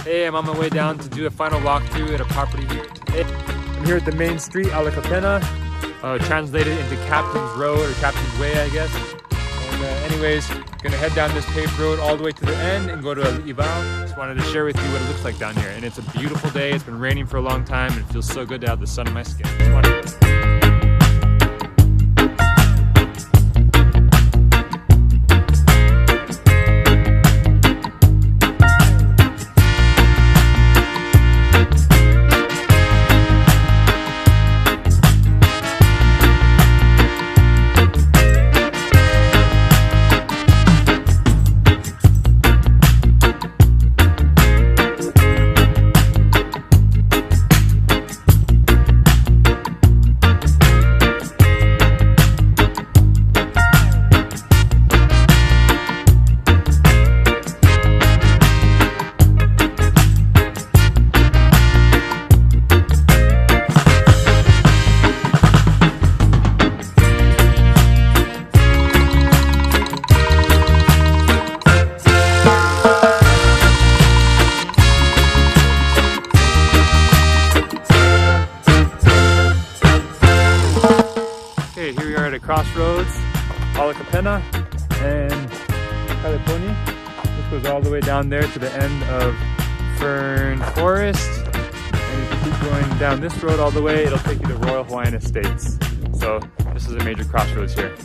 Hey, I'm on my way down to do a final walkthrough at a property here. Hey, I'm here at the main street, Puna, translated into Captain's Road or Captain's Way, I guess. And anyways, gonna head down this paved road all the way to the end and go to ʻōhiʻa. Just wanted to share with you what it looks like down here. And it's a beautiful day. It's been raining for a long time and it feels so good to have the sun on my skin. Okay, here we are at a crossroads, Puna and Kaleponi. This goes all the way down there to the end of Fern Forest. And if you keep going down this road all the way, it'll take you to Royal Hawaiian Estates. So this is a major crossroads here.